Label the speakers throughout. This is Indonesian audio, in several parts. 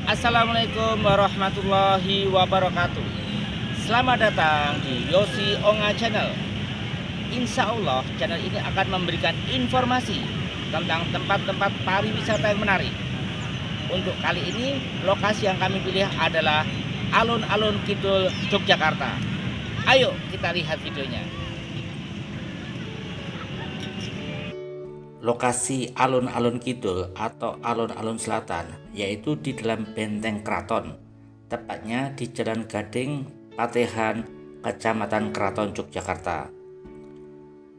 Speaker 1: Assalamualaikum warahmatullahi wabarakatuh. Selamat datang di Yosi Onga Channel. Insya Allah channel ini akan memberikan informasi tentang tempat-tempat pariwisata yang menarik. Untuk kali ini lokasi yang kami pilih adalah Alun-Alun Kidul, Yogyakarta. Ayo kita lihat videonya. Lokasi Alun-Alun Kidul atau Alun-Alun Selatan yaitu di dalam Benteng Keraton, tepatnya di Jalan Gading, Patehan, Kecamatan Keraton, Yogyakarta.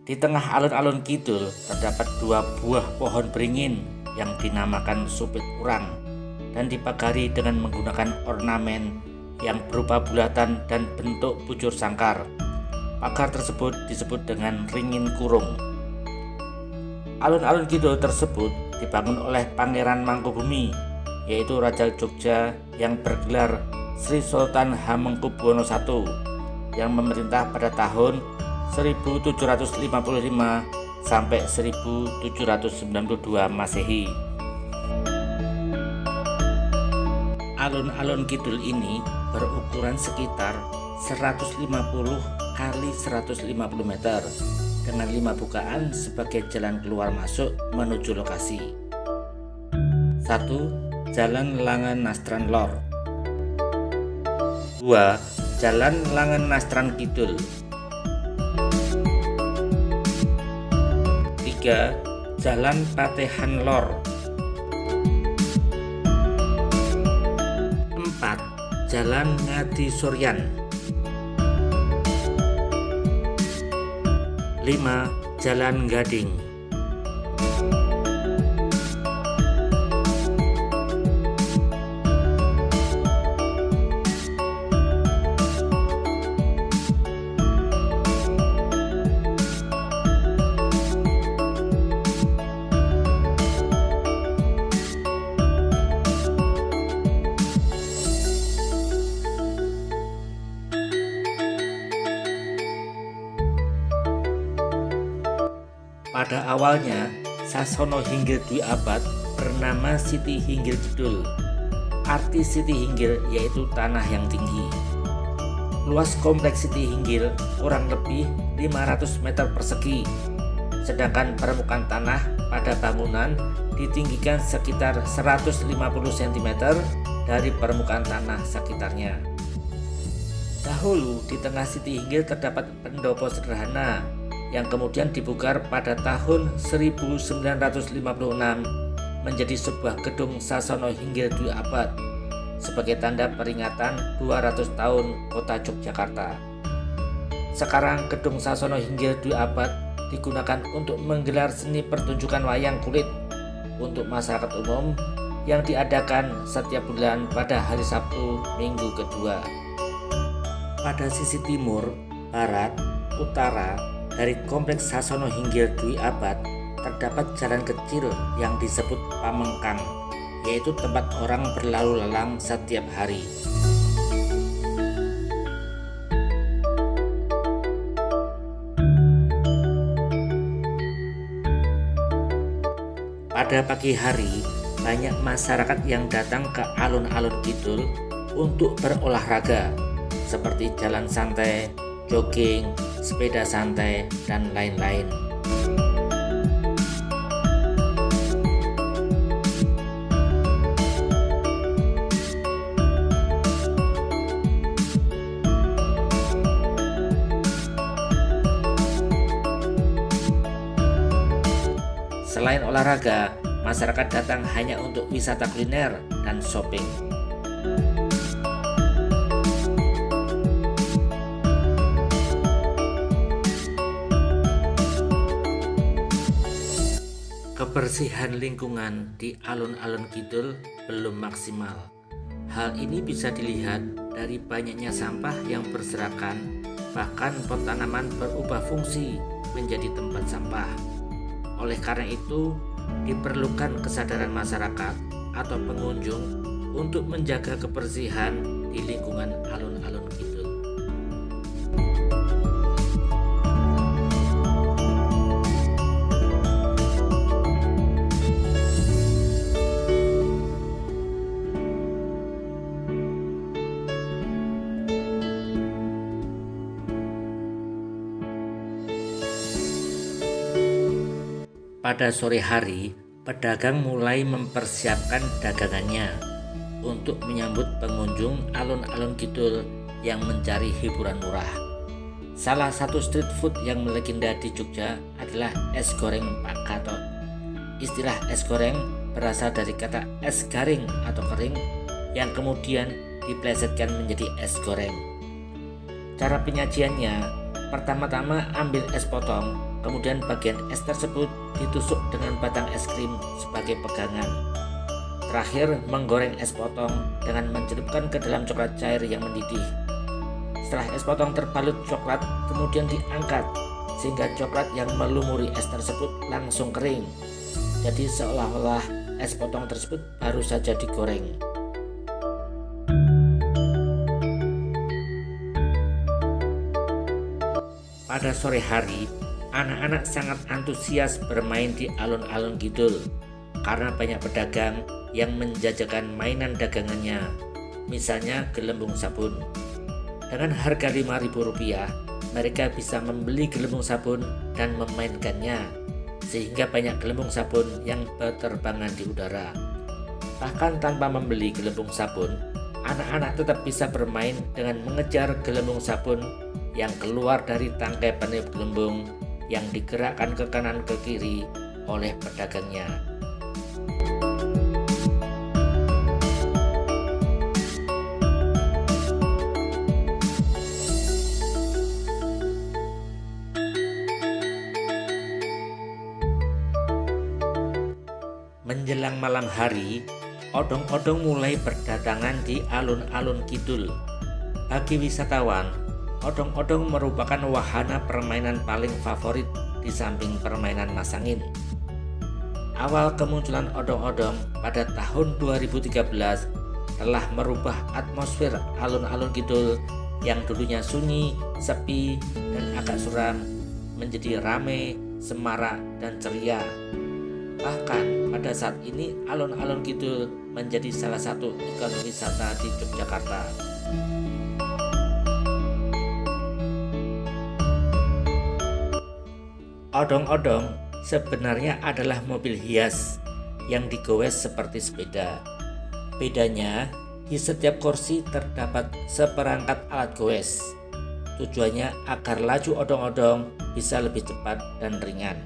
Speaker 1: Di tengah Alun-Alun Kidul terdapat dua buah pohon beringin yang dinamakan supit urang dan dipagari dengan menggunakan ornamen yang berupa bulatan dan bentuk bujur sangkar. Pagar tersebut disebut dengan ringin kurung. Alun-alun Kidul tersebut dibangun oleh Pangeran Mangkubumi, yaitu Raja Jogja yang bergelar Sri Sultan Hamengkubuwono I yang memerintah pada tahun 1755 sampai 1792 Masehi. Alun-alun Kidul ini berukuran sekitar 150 kali 150 meter dengan 5 bukaan sebagai jalan keluar masuk menuju lokasi. 1. Jalan Langan Nastran Lor. 2. Jalan Langan Nastran Kidul. 3. Jalan Patehan Lor. 4. Jalan Ngadi Suryan. 5. Jalan Gading. Pada awalnya, Sasono Hinggil Dwi Abad bernama Siti Hinggil Kidul. Arti Siti Hinggil yaitu tanah yang tinggi. Luas kompleks Siti Hinggil kurang lebih 500 meter persegi, sedangkan permukaan tanah pada bangunan ditinggikan sekitar 150 cm dari permukaan tanah sekitarnya. Dahulu di tengah Siti Hinggil terdapat pendopo sederhana yang kemudian dibukar pada tahun 1956 menjadi sebuah gedung Sasono Hinggil Dwi Abad sebagai tanda peringatan 200 tahun kota Yogyakarta. Sekarang gedung Sasono Hinggil Dwi Abad digunakan untuk menggelar seni pertunjukan wayang kulit untuk masyarakat umum yang diadakan setiap bulan pada hari Sabtu minggu kedua. Pada sisi timur, barat, utara dari kompleks Sasono Hinggil Dwi Abad terdapat jalan kecil yang disebut Pamengkang, yaitu tempat orang berlalu lalang setiap hari. Pada pagi hari, banyak masyarakat yang datang ke Alun-Alun Kidul untuk berolahraga seperti jalan santai, jogging, sepeda santai, dan lain-lain. Selain olahraga, masyarakat datang hanya untuk wisata kuliner dan shopping. Kebersihan lingkungan di Alun-Alun Kidul belum maksimal. Hal ini bisa dilihat dari banyaknya sampah yang berserakan, bahkan pot tanaman berubah fungsi menjadi tempat sampah. Oleh karena itu, diperlukan kesadaran masyarakat atau pengunjung untuk menjaga kebersihan di lingkungan Alun-Alun Kidul. Pada sore hari, pedagang mulai mempersiapkan dagangannya untuk menyambut pengunjung alun-alun kidul yang mencari hiburan murah. Salah satu street food yang melegenda di Jogja adalah es goreng Pak Gatot. Istilah es goreng berasal dari kata es garing atau kering yang kemudian diplesetkan menjadi es goreng. Cara penyajiannya, pertama-tama ambil es potong, kemudian bagian es tersebut ditusuk dengan batang es krim sebagai pegangan. Terakhir, menggoreng es potong dengan mencelupkan ke dalam coklat cair yang mendidih. Setelah es potong terbalut coklat, kemudian diangkat sehingga coklat yang melumuri es tersebut langsung kering. Jadi seolah-olah es potong tersebut baru saja digoreng. Pada sore hari, anak-anak sangat antusias bermain di alun-alun kidul karena banyak pedagang yang menjajakan mainan dagangannya, misalnya gelembung sabun. Dengan harga Rp5.000, mereka bisa membeli gelembung sabun dan memainkannya, sehingga banyak gelembung sabun yang berterbangan di udara. Bahkan tanpa membeli gelembung sabun, anak-anak tetap bisa bermain dengan mengejar gelembung sabun yang keluar dari tangkai peniup gelembung yang digerakkan ke kanan ke kiri oleh pedagangnya. Menjelang malam hari, odong-odong mulai berdatangan di alun-alun kidul. Bagi wisatawan, odong-odong merupakan wahana permainan paling favorit di samping permainan masangin. Awal kemunculan odong-odong pada tahun 2013 telah merubah atmosfer alun-alun kidul yang dulunya sunyi, sepi, dan agak suram menjadi ramai, semarak, dan ceria. Bahkan pada saat ini alun-alun kidul menjadi salah satu ikon wisata di Yogyakarta. Odong-odong sebenarnya adalah mobil hias yang digowes seperti sepeda. Bedanya, di setiap kursi terdapat seperangkat alat gowes. Tujuannya agar laju odong-odong bisa lebih cepat dan ringan.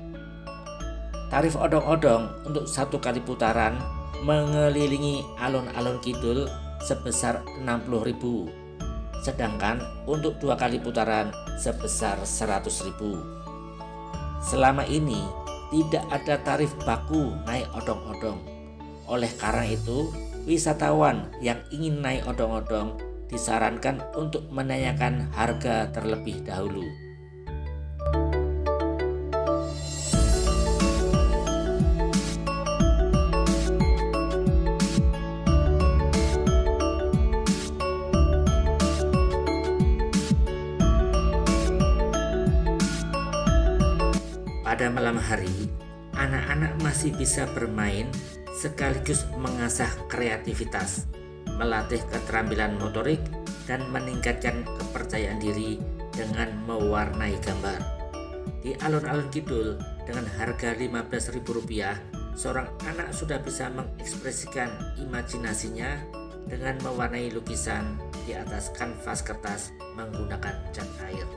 Speaker 1: Tarif odong-odong untuk satu kali putaran mengelilingi alun-alun kidul sebesar Rp60.000, sedangkan untuk 2 kali putaran sebesar Rp100.000. Selama ini tidak ada tarif baku naik odong-odong. Oleh karena itu, wisatawan yang ingin naik odong-odong disarankan untuk menanyakan harga terlebih dahulu. Pada malam hari, anak-anak masih bisa bermain sekaligus mengasah kreativitas, melatih keterampilan motorik, dan meningkatkan kepercayaan diri dengan mewarnai gambar. Di alun-alun kidul dengan harga Rp15.000, seorang anak sudah bisa mengekspresikan imajinasinya dengan mewarnai lukisan di atas kanvas kertas menggunakan cat air.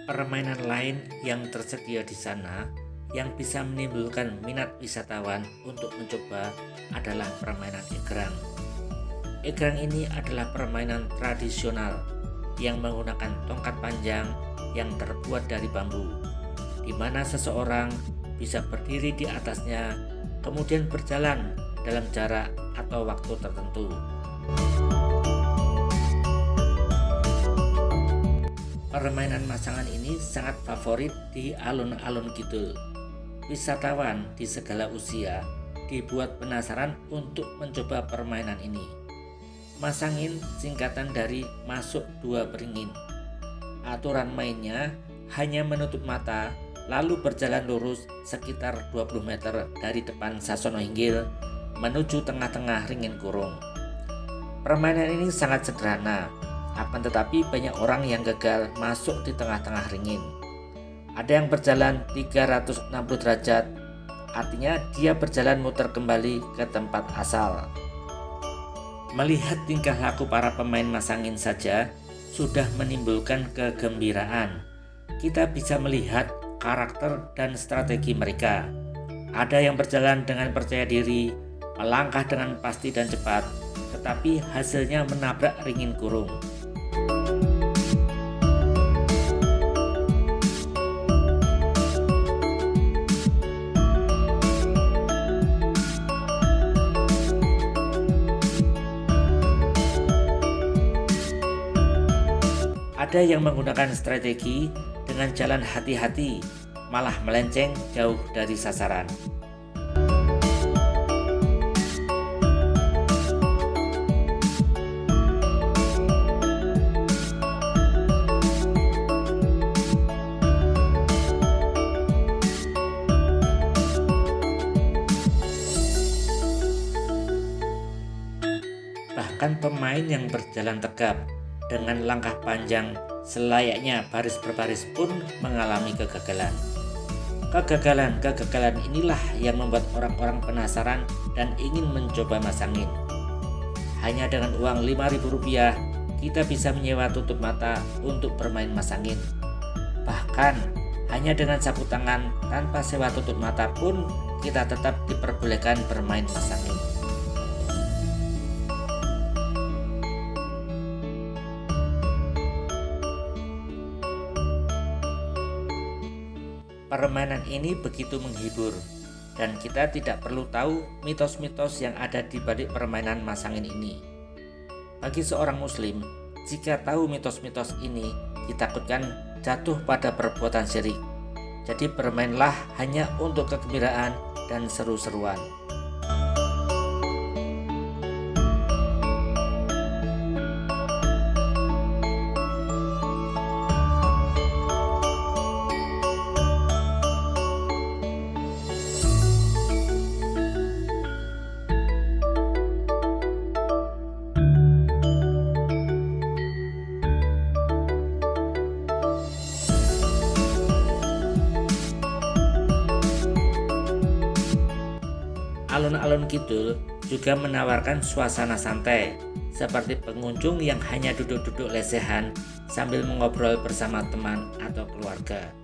Speaker 1: Permainan lain yang tersedia di sana yang bisa menimbulkan minat wisatawan untuk mencoba adalah permainan egrang. Egrang ini adalah permainan tradisional yang menggunakan tongkat panjang yang terbuat dari bambu, di mana seseorang bisa berdiri di atasnya, kemudian berjalan dalam jarak atau waktu tertentu. Permainan masangan ini sangat favorit di alun-alun kidul. Wisatawan di segala usia dibuat penasaran untuk mencoba permainan ini. Masangin singkatan dari masuk dua beringin. Aturan mainnya hanya menutup mata lalu berjalan lurus sekitar 20 meter dari depan Sasono Hinggil menuju tengah-tengah ringin kurung. Permainan ini sangat sederhana, akan tetapi banyak orang yang gagal masuk di tengah-tengah ringin. Ada yang berjalan 360 derajat, artinya dia berjalan muter kembali ke tempat asal. Melihat tingkah laku para pemain masangin saja sudah menimbulkan kegembiraan. Kita bisa melihat karakter dan strategi mereka. Ada yang berjalan dengan percaya diri, melangkah dengan pasti dan cepat, tetapi hasilnya menabrak ringin kurung. Ada yang menggunakan strategi dengan jalan hati-hati, malah melenceng jauh dari sasaran. Bahkan pemain yang berjalan tegap dengan langkah panjang selayaknya baris berbaris pun mengalami kegagalan. Kegagalan inilah yang membuat orang-orang penasaran dan ingin mencoba masangin. Hanya dengan uang Rp5.000 kita bisa menyewa tutup mata untuk bermain masangin. Bahkan hanya dengan sapu tangan tanpa sewa tutup mata pun kita tetap diperbolehkan bermain masangin. Permainan ini begitu menghibur, dan kita tidak perlu tahu mitos-mitos yang ada di balik permainan masangin ini. Bagi seorang muslim, jika tahu mitos-mitos ini, ditakutkan jatuh pada perbuatan syirik. Jadi bermainlah hanya untuk kegembiraan dan seru-seruan. Alun-alun kidul juga menawarkan suasana santai, seperti pengunjung yang hanya duduk-duduk lesehan sambil mengobrol bersama teman atau keluarga.